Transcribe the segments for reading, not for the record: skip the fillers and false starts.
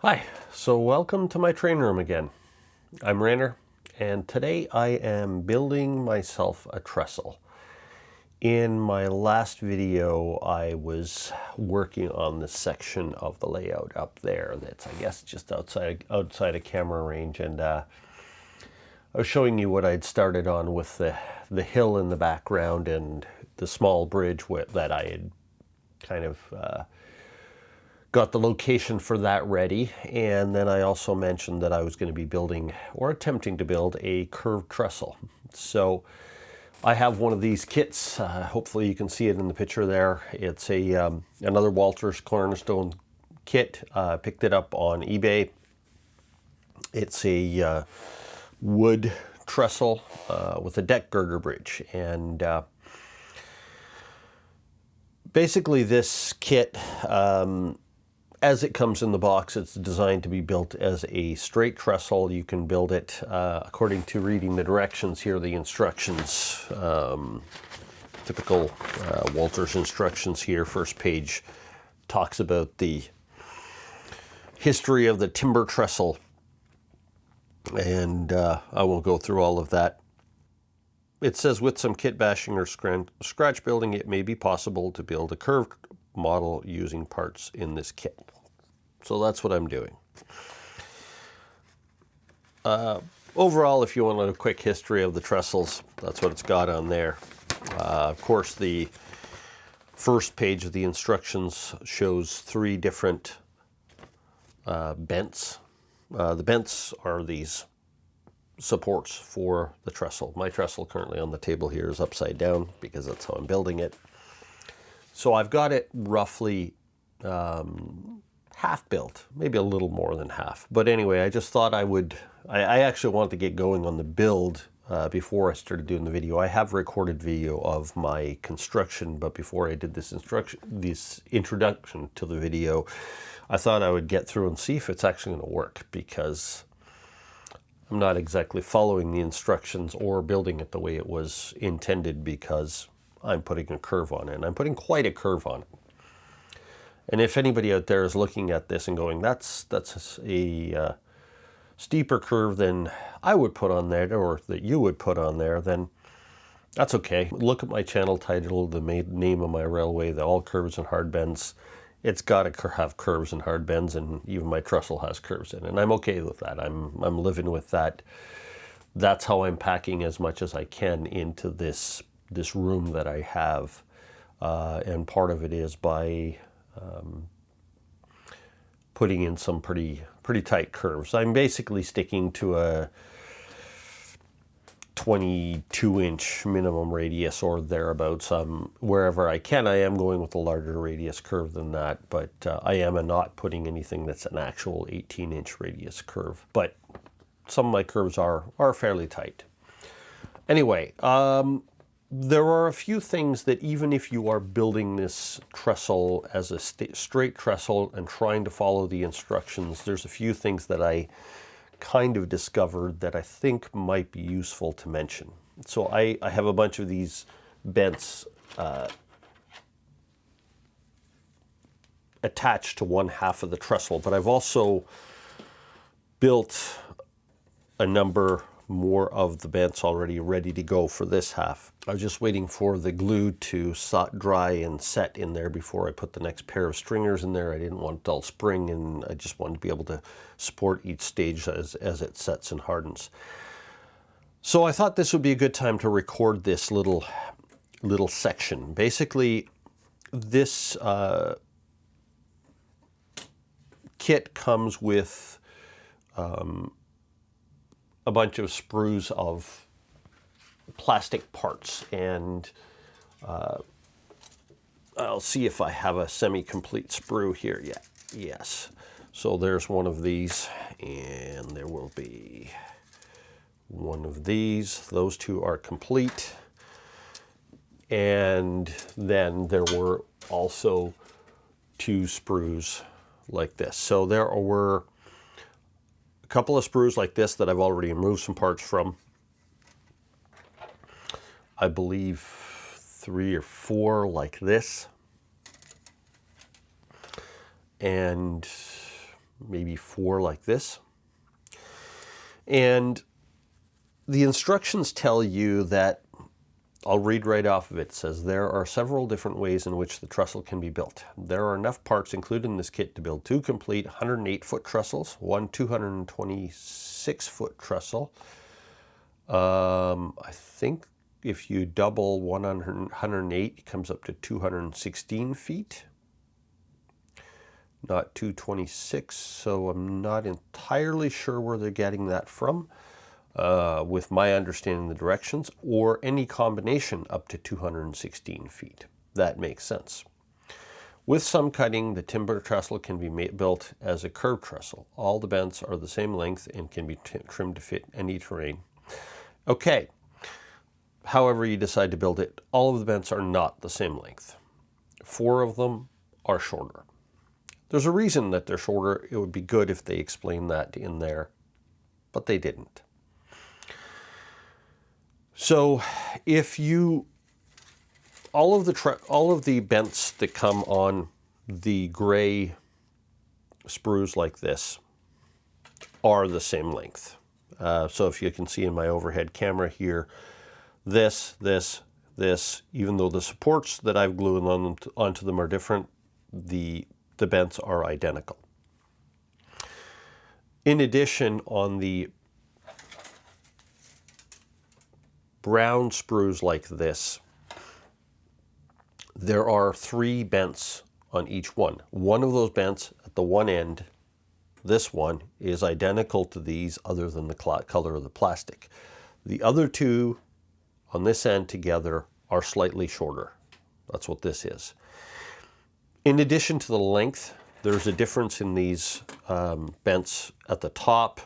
Hi, so welcome to my train room again. I'm Rainer, and today I am building myself a trestle. In my last video, I was working on this section of the layout up there that's, I guess, just outside of camera range, and I was showing you what I'd started on with the hill in the background and the small bridge that I had kind of got the location for that ready. And then I also mentioned that I was going to be building or attempting to build a curved trestle. So I have one of these kits. Hopefully you can see it in the picture there. It's another Walthers cornerstone kit. Picked it up on eBay. It's a wood trestle with a deck girder bridge. And basically this kit, as it comes in the box, it's designed to be built as a straight trestle. You can build it according to reading the directions here, the instructions, typical Walters instructions here. First page talks about the history of the timber trestle, and I won't go through all of that. It says with some kit bashing or scratch building, it may be possible to build a curved model using parts in this kit. So that's what I'm doing. Overall, if you want a quick history of the trestles, that's what it's got on there. Of course, the first page of the instructions shows 3 different bents. The bents are these supports for the trestle. My trestle currently on the table here is upside down because that's how I'm building it. So I've got it roughly half built, maybe a little more than half. But anyway, I just thought I actually wanted to get going on the build before I started doing the video. I have recorded video of my construction, but before I did this introduction to the video, I thought I would get through and see if it's actually going to work, because I'm not exactly following the instructions or building it the way it was intended, because I'm putting a curve on it, and I'm putting quite a curve on it. And if anybody out there is looking at this and going, that's a steeper curve than I would put on there, or that you would put on there, then that's okay. Look at my channel title, the name of my railway, the All Curves and Hard Bends. It's got to have curves and hard bends, and even my trestle has curves in it, and I'm okay with that. I'm living with that. That's how I'm packing as much as I can into this room that I have, and part of it is by putting in some pretty tight curves. I'm basically sticking to a 22-inch minimum radius or thereabouts. Wherever I can, I am going with a larger radius curve than that, but I am not putting anything that's an actual 18-inch radius curve. But some of my curves are fairly tight. Anyway, there are a few things that, even if you are building this trestle as a straight trestle and trying to follow the instructions, there's a few things that I kind of discovered that I think might be useful to mention. So I have a bunch of these bents attached to one half of the trestle, but I've also built a number more of the bents already ready to go for this half. I was just waiting for the glue to dry and set in there before I put the next pair of stringers in there. I didn't want dull spring, and I just wanted to be able to support each stage as it sets and hardens. So I thought this would be a good time to record this little section. Basically, this kit comes with a bunch of sprues of plastic parts, and I'll see if I have a semi-complete sprue here yet. Yes. So there's one of these, and there will be one of these. Those two are complete. And then there were also 2 sprues like this. So there were a couple of sprues like this that I've already removed some parts from. I believe 3 or 4 like this. And maybe 4 like this. And the instructions tell you that, I'll read right off of it. It says, there are several different ways in which the trestle can be built. There are enough parts included in this kit to build 2 complete 108-foot trestles, 1 226-foot trestle. I think if you double 108, it comes up to 216 feet. Not 226, so I'm not entirely sure where they're getting that from. With my understanding the directions, or any combination up to 216 feet. That makes sense. With some cutting, the timber trestle can be built as a curved trestle. All the bents are the same length and can be trimmed to fit any terrain. Okay, however you decide to build it, all of the bents are not the same length. 4 of them are shorter. There's a reason that they're shorter. It would be good if they explained that in there, but they didn't. So if you, all of the bents that come on the gray sprues like this are the same length. So if you can see in my overhead camera here, this, even though the supports that I've glued onto them are different, the bents are identical. In addition, on the brown sprues like this, there are 3 bents on each one. One of those bents at the one end, this one, is identical to these other than the color of the plastic. The other 2 on this end together are slightly shorter. That's what this is. In addition to the length, there's a difference in these bents at the top.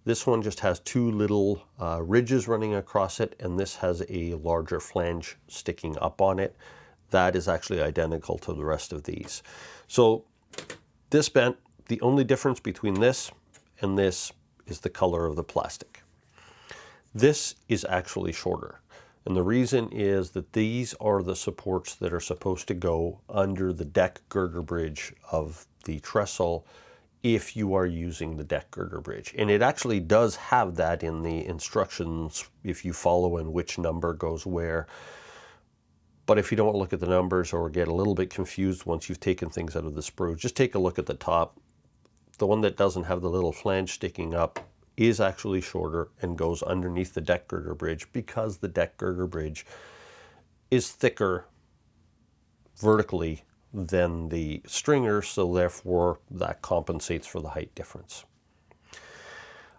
This one just has 2 little ridges running across it, and this has a larger flange sticking up on it. That is actually identical to the rest of these. So this bent, the only difference between this and this is the color of the plastic. This is actually shorter. And the reason is that these are the supports that are supposed to go under the deck girder bridge of the trestle if you are using the deck girder bridge. And it actually does have that in the instructions if you follow in which number goes where. But if you don't look at the numbers or get a little bit confused once you've taken things out of the sprue, just take a look at the top. The one that doesn't have the little flange sticking up is actually shorter and goes underneath the deck girder bridge because the deck girder bridge is thicker vertically than the stringer, so therefore that compensates for the height difference.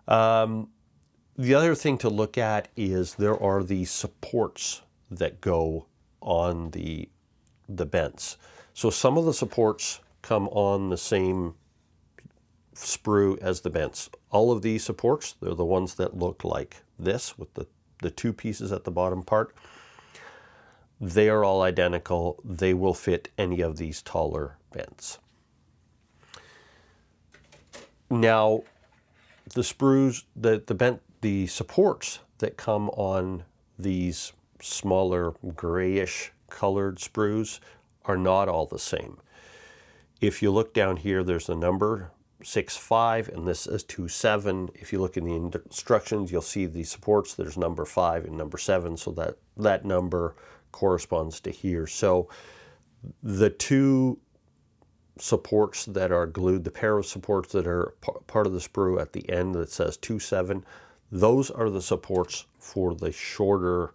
The other thing to look at is there are these supports that go on the bents. So some of the supports come on the same sprue as the bents. All of these supports, they're the ones that look like this with the 2 pieces at the bottom part. They are all identical. They will fit any of these taller bents. Now, the sprues, the supports that come on these smaller grayish colored sprues are not all the same. If you look down here, there's the number 6.5 and this is 2.7. If you look in the instructions, you'll see the supports. There's number 5 and number 7, so that number corresponds to here. So the 2 supports that are glued, the pair of supports that are part of the sprue at the end that says 2.7, those are the supports for the shorter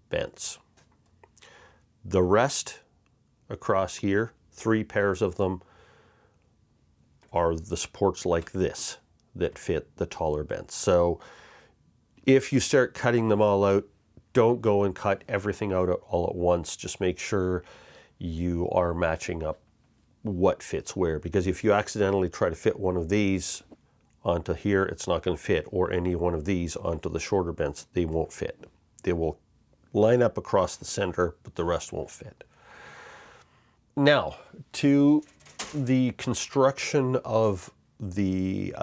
bents. The rest across here, 3 pairs of them, are the supports like this that fit the taller bents. So if you start cutting them all out, don't go and cut everything out all at once. Just make sure you are matching up what fits where, because if you accidentally try to fit one of these onto here, it's not going to fit, or any one of these onto the shorter bents, they won't fit. They will line up across the center, but the rest won't fit. Now, to the construction of the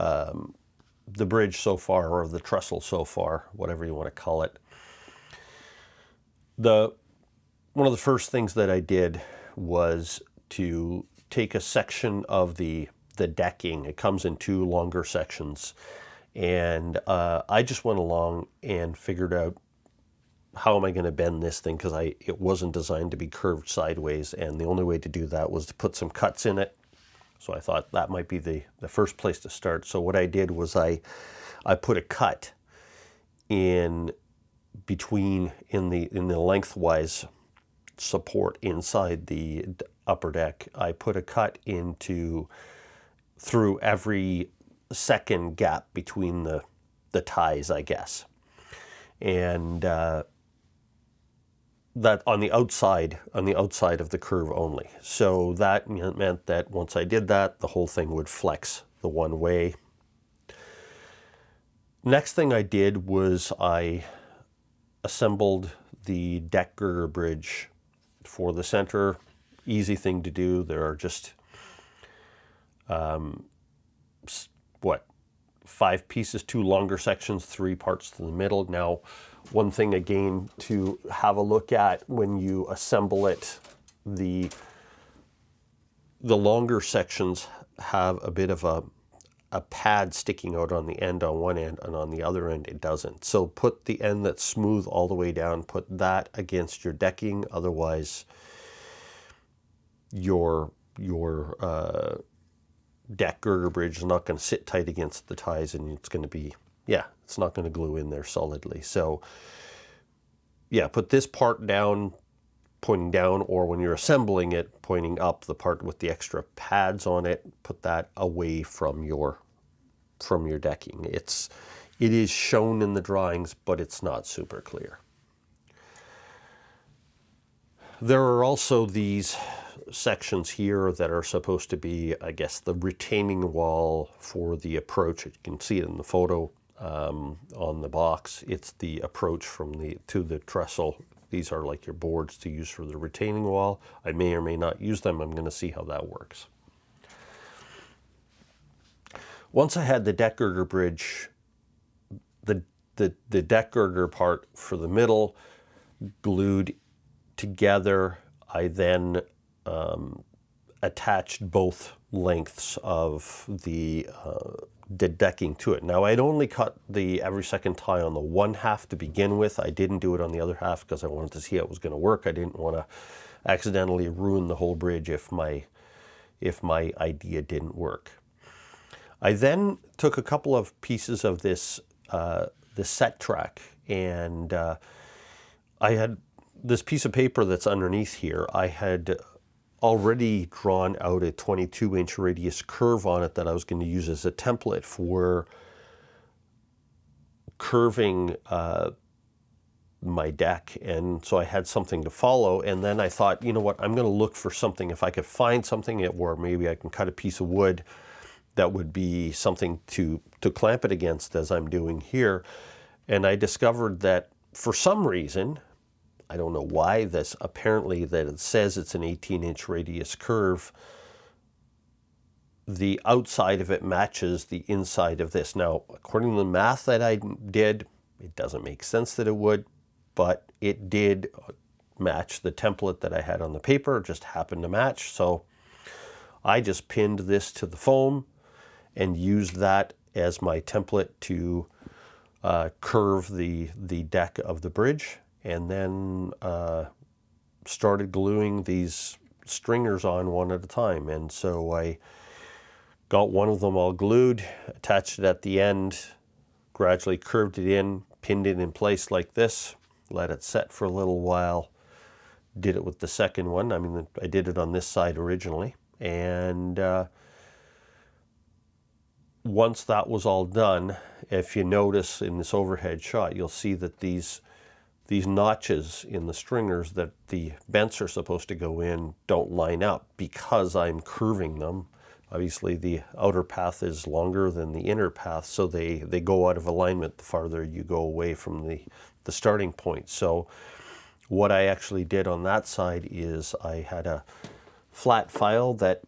bridge so far, or the trestle so far, whatever you want to call it. One of the first things that I did was to take a section of the the decking. It comes in 2 longer sections, and I just went along and figured out how am I going to bend this thing, because it wasn't designed to be curved sideways, and the only way to do that was to put some cuts in it. So I thought that might be the first place to start. So what I did was I put a cut in between in the lengthwise support inside the upper deck. I put a cut through every second gap between the ties, I guess, and that on the outside of the curve only. So that meant that once I did that, the whole thing would flex the one way. Next thing I did was I assembled the deck girder bridge for the center. Easy thing to do. There are just 5 pieces, 2 longer sections, 3 parts to the middle. Now, one thing again to have a look at when you assemble it, the longer sections have a bit of a pad sticking out on the end on one end, and on the other end it doesn't. So put the end that's smooth all the way down, put that against your decking, otherwise your deck girder bridge is not going to sit tight against the ties, and it's going to be, it's not going to glue in there solidly. So put this part down, pointing down, or when you're assembling it, pointing up, the part with the extra pads on it, put that away from your decking. It is shown in the drawings, but it's not super clear. There are also these sections here that are supposed to be, I guess, the retaining wall for the approach. You can see it in the photo on the box. It's the approach to the trestle. These are like your boards to use for the retaining wall. I may or may not use them. I'm going to see how that works. Once I had the deck girder bridge, the deck girder part for the middle glued together, I then attached both lengths of the decking to it. Now, I'd only cut the every second tie on the one half to begin with. I didn't do it on the other half because I wanted to see how it was going to work. I didn't want to accidentally ruin the whole bridge if my idea didn't work. I then took a couple of pieces of this set track, and I had this piece of paper that's underneath here. I had already drawn out a 22-inch radius curve on it that I was going to use as a template for curving my deck, and so I had something to follow. And then I thought, you know what, I'm going to look for something, if I could find something, or maybe I can cut a piece of wood that would be something to clamp it against, as I'm doing here. And I discovered that for some reason, I don't know why, apparently that it says it's an 18-inch radius curve, the outside of it matches the inside of this. Now, according to the math that I did, it doesn't make sense that it would, but it did match the template that I had on the paper. It just happened to match. So I just pinned this to the foam and used that as my template to curve the deck of the bridge, and then started gluing these stringers on one at a time. And so I got one of them all glued, attached it at the end, gradually curved it in, pinned it in place like this, let it set for a little while, did it with the second one. I mean, I did it on this side originally, and once that was all done, if you notice in this overhead shot, you'll see that these notches in the stringers that the bents are supposed to go in don't line up because I'm curving them. Obviously, the outer path is longer than the inner path, so they go out of alignment the farther you go away from the starting point. So what I actually did on that side is I had a flat file that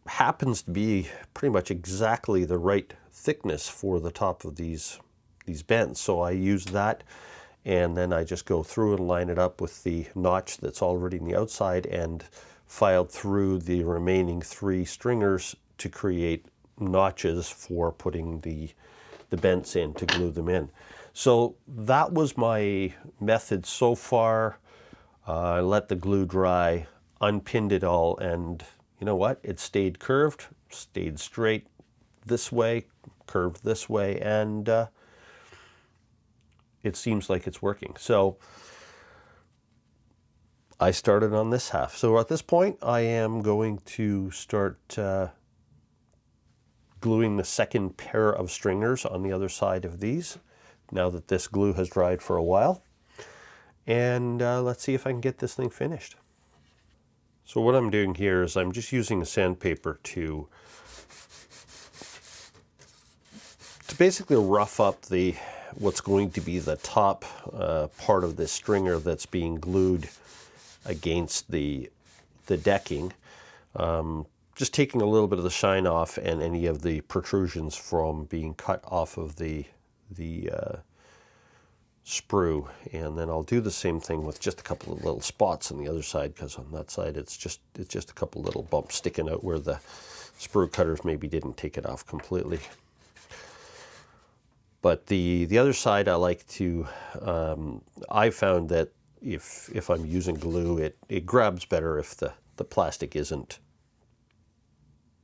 happens to be pretty much exactly the right thickness for the top of these bends. So I used that, and then I just go through and line it up with the notch that's already in the outside, and filed through the remaining 3 stringers to create notches for putting the bents in to glue them in. So that was my method so far. I let the glue dry, unpinned it all, and you know what? It stayed curved, stayed straight this way, curved this way, and it seems like it's working. So I started on this half. So at this point, I am going to start gluing the second pair of stringers on the other side of these, now that this glue has dried for a while. And let's see if I can get this thing finished. So what I'm doing here is I'm just using a sandpaper to basically rough up what's going to be the top part of this stringer that's being glued against the decking. Just taking a little bit of the shine off and any of the protrusions from being cut off of the sprue, and then I'll do the same thing with just a couple of little spots on the other side, because on that side it's just a couple little bumps sticking out where the sprue cutters maybe didn't take it off completely. But the other side I like to, I found that if I'm using glue, it grabs better if the plastic isn't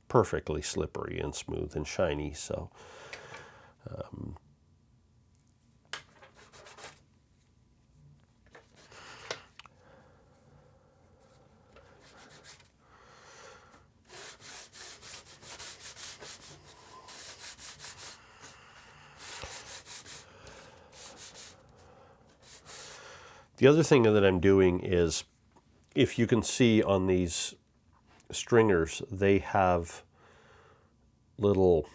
perfectly slippery and smooth and shiny. So the other thing that I'm doing is, if you can see on these stringers, they have little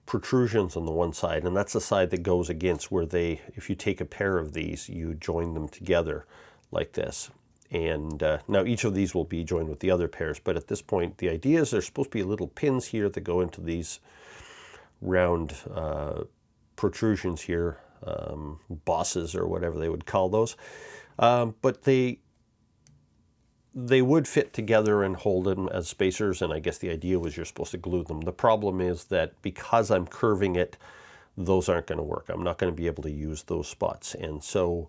protrusions on the one side, and that's the side that goes against where if you take a pair of these, you join them together like this. And now each of these will be joined with the other pairs, but at this point the idea is there's supposed to be little pins here that go into these round protrusions here, bosses or whatever they would call those. But they would fit together and hold them as spacers, and I guess the idea was you're supposed to glue them. The problem is that because I'm curving it, those aren't going to work. I'm not going to be able to use those spots. And so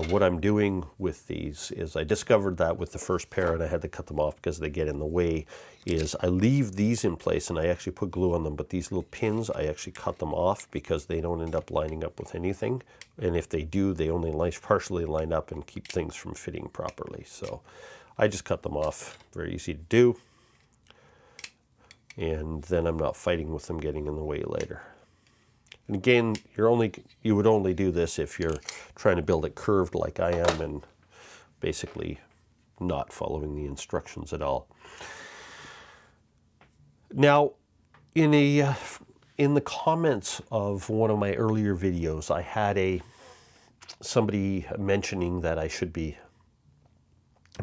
what I'm doing with these is, I discovered that with the first pair, and I had to cut them off because they get in the way, is I leave these in place and I actually put glue on them, but these little pins, I actually cut them off because they don't end up lining up with anything. And if they do, they only partially line up and keep things from fitting properly. So I just cut them off. Very easy to do. And then I'm not fighting with them getting in the way later. And again, you would only do this if you're trying to build it curved like I am, and basically not following the instructions at all. Now, in the comments of one of my earlier videos, I had somebody mentioning that I should be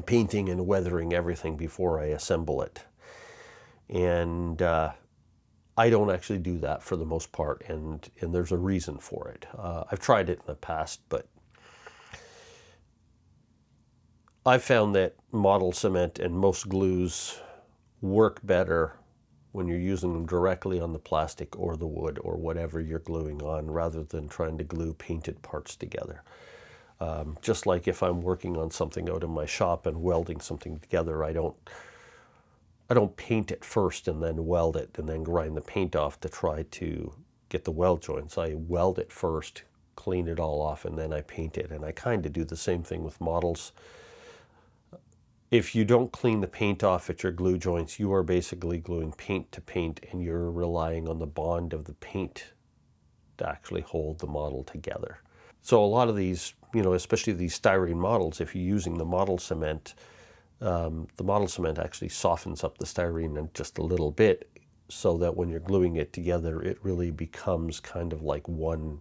painting and weathering everything before I assemble it. And I don't actually do that for the most part, and there's a reason for it. I've tried it in the past, but I've found that model cement and most glues work better when you're using them directly on the plastic or the wood or whatever you're gluing on, rather than trying to glue painted parts together. Just like if I'm working on something out in my shop and welding something together, I don't paint it first and then weld it and then grind the paint off to try to get the weld joints. I weld it first, clean it all off, and then I paint it. And I kind of do the same thing with models. If you don't clean the paint off at your glue joints, you are basically gluing paint to paint, and you're relying on the bond of the paint to actually hold the model together. So a lot of these, especially these styrene models, if you're using the model cement actually softens up the styrene just a little bit, so that when you're gluing it together, it really becomes kind of like one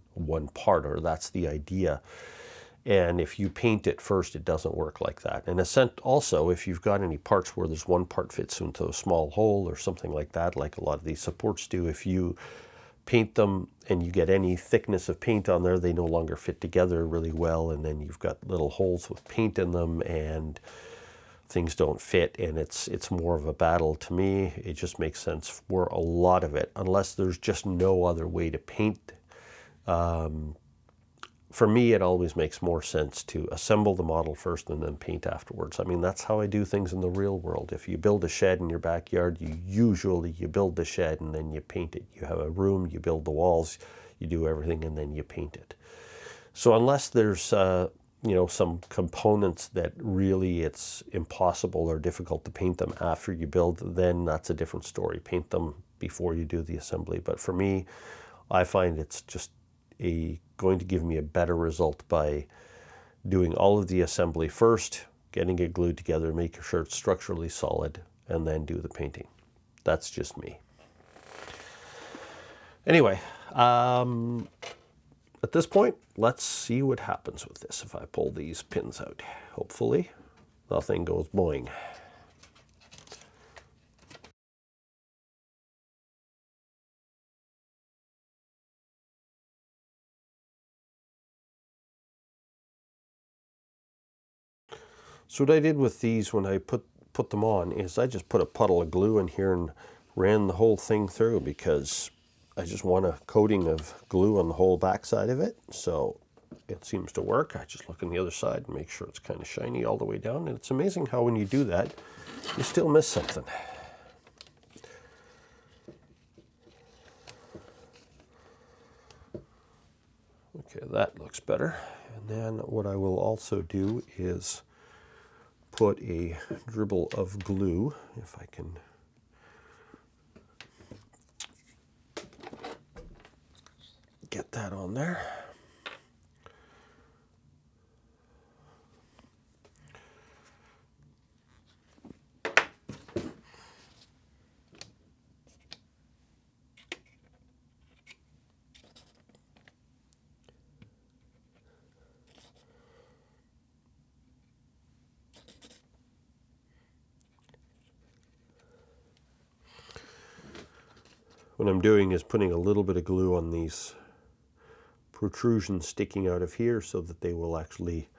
part, or that's the idea. And if you paint it first, it doesn't work like that. And also, if you've got any parts where there's one part fits into a small hole or something like that, like a lot of these supports do, if you paint them and you get any thickness of paint on there, they no longer fit together really well, and then you've got little holes with paint in them, and things don't fit and it's more of a battle. To me, it just makes sense for a lot of it, unless there's just no other way to paint. For me, it always makes more sense to assemble the model first and then paint afterwards. I mean, that's how I do things in the real world. If you build a shed in your backyard, you build the shed and then you paint it. You have a room, you build the walls, you do everything, and then you paint it. So unless there's you know, some components that really it's impossible or difficult to paint them after you build, then that's a different story. Paint them before you do the assembly. But for me, I find it's just going to give me a better result by doing all of the assembly first, getting it glued together, making sure it's structurally solid, and then do the painting. That's just me. Anyway, at this point, let's see what happens with this if I pull these pins out. Hopefully, nothing goes boing. So what I did with these when I put them on is I just put a puddle of glue in here and ran the whole thing through, because I just want a coating of glue on the whole back side of it. So it seems to work. I just look on the other side and make sure it's kind of shiny all the way down. And it's amazing how when you do that, you still miss something. Okay, that looks better. And then what I will also do is put a dribble of glue, if I can get that on there. What I'm doing is putting a little bit of glue on these protrusions sticking out of here so that they will actually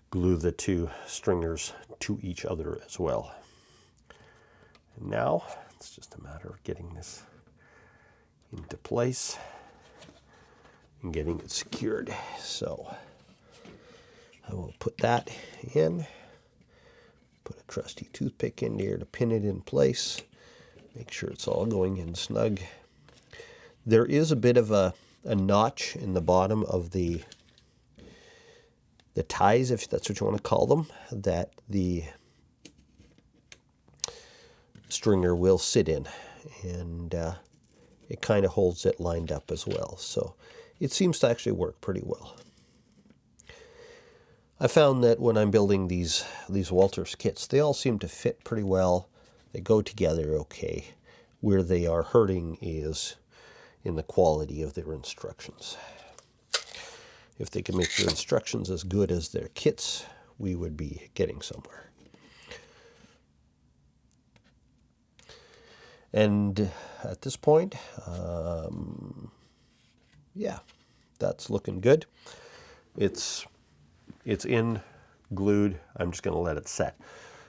glue the two stringers to each other as well. And now it's just a matter of getting this into place and getting it secured. So I will put that in, put a trusty toothpick in here to pin it in place. Make sure it's all going in snug. There is a bit of a notch in the bottom of the ties, if that's what you want to call them, that the stringer will sit in, and it kind of holds it lined up as well. So it seems to actually work pretty well. I found that when I'm building these Walthers kits, they all seem to fit pretty well. They go together okay. Where they are hurting is in the quality of their instructions. If they could make their instructions as good as their kits, we would be getting somewhere. And at this point, yeah, that's looking good. It's in, glued. I'm just going to let it set.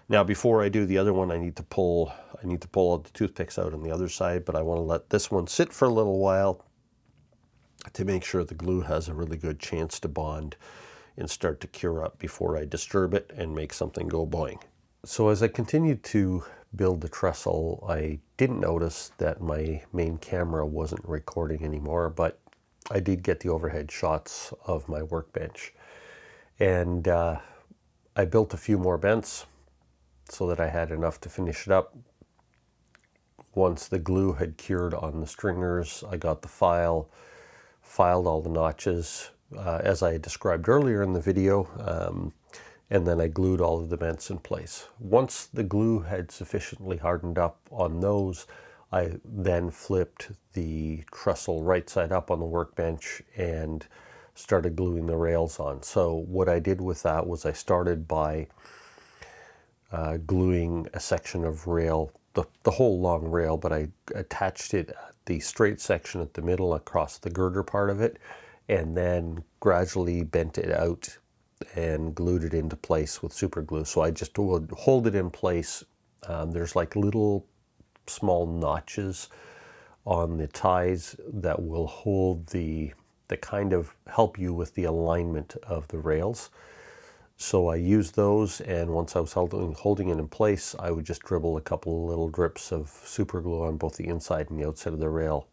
Now, before I do the other one, I need to pull all the toothpicks out on the other side, but I want to let this one sit for a little while to make sure the glue has a really good chance to bond and start to cure up before I disturb it and make something go boing. So as I continued to build the trestle, I didn't notice that my main camera wasn't recording anymore, but I did get the overhead shots of my workbench. And I built a few more vents so that I had enough to finish it up. Once the glue had cured on the stringers, I got the filed all the notches as I described earlier in the video, and then I glued all of the vents in place. Once the glue had sufficiently hardened up on those, I then flipped the trestle right side up on the workbench and started gluing the rails on. So what I did with that was I started by gluing a section of rail, the whole long rail, but I attached it at the straight section at the middle across the girder part of it, and then gradually bent it out and glued it into place with super glue. So I just would hold it in place. There's like little small notches on the ties that will hold that kind of help you with the alignment of the rails. So I used those, and once I was holding it in place, I would just dribble a couple of little drips of super glue on both the inside and the outside of the rail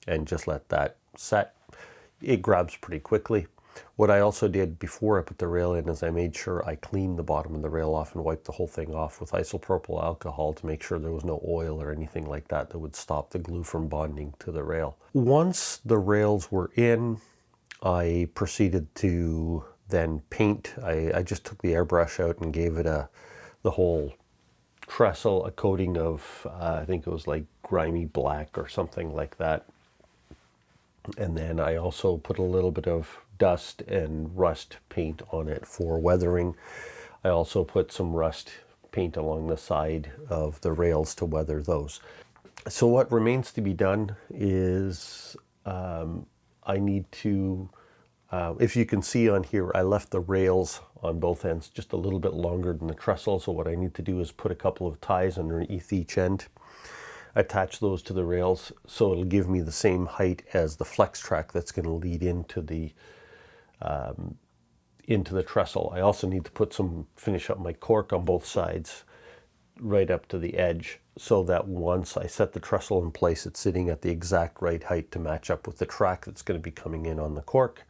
and just let that set. It grabs pretty quickly. What I also did before I put the rail in is I made sure I cleaned the bottom of the rail off and wiped the whole thing off with isopropyl alcohol to make sure there was no oil or anything like that that would stop the glue from bonding to the rail. Once the rails were in, I proceeded to then paint. I just took the airbrush out and gave it the whole trestle a coating of, I think it was like grimy black or something like that. And then I also put a little bit of dust and rust paint on it for weathering. I also put some rust paint along the side of the rails to weather those. So what remains to be done is I need to, if you can see on here, I left the rails on both ends just a little bit longer than the trestle. So what I need to do is put a couple of ties underneath each end, attach those to the rails so it'll give me the same height as the flex track that's going to lead into the trestle. I also need to finish up my cork on both sides right up to the edge so that once I set the trestle in place, it's sitting at the exact right height to match up with the track that's going to be coming in on the cork.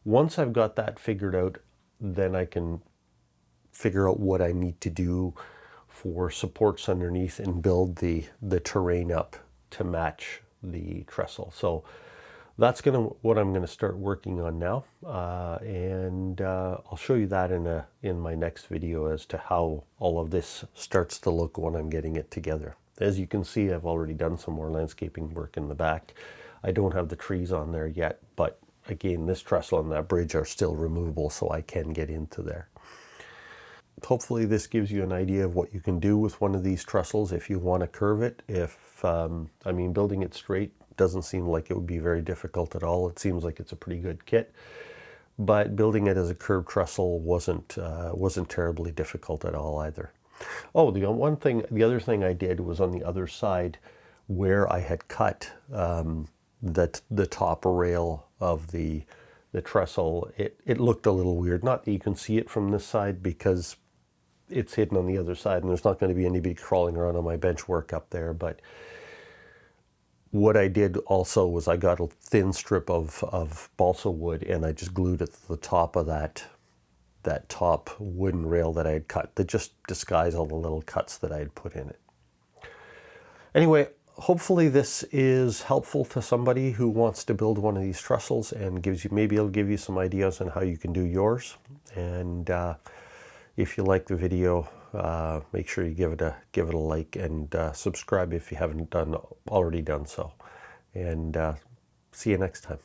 Once I've got that figured out, then I can figure out what I need to do for supports underneath and build the terrain up to match the trestle. So that's what I'm going to start working on now, and I'll show you that in my next video as to how all of this starts to look when I'm getting it together. As you can see, I've already done some more landscaping work in the back. I don't have the trees on there yet, but again, this trestle and that bridge are still removable, so I can get into there. Hopefully this gives you an idea of what you can do with one of these trestles if you want to curve it. I mean, building it straight doesn't seem like it would be very difficult at all. It seems like it's a pretty good kit, but building it as a curved trestle wasn't terribly difficult at all either. Oh, the other thing I did was on the other side where I had cut the top rail of the trestle. It looked a little weird. Not that you can see it from this side because it's hidden on the other side and there's not going to be anybody crawling around on my bench work up there. But what I did also was I got a thin strip of balsa wood and I just glued it to the top of that top wooden rail that I had cut to just disguise all the little cuts that I had put in it. Anyway, hopefully this is helpful to somebody who wants to build one of these trestles and maybe it'll give you some ideas on how you can do yours. And if you like the video, make sure you give it a like and subscribe if you haven't already done so. And see you next time.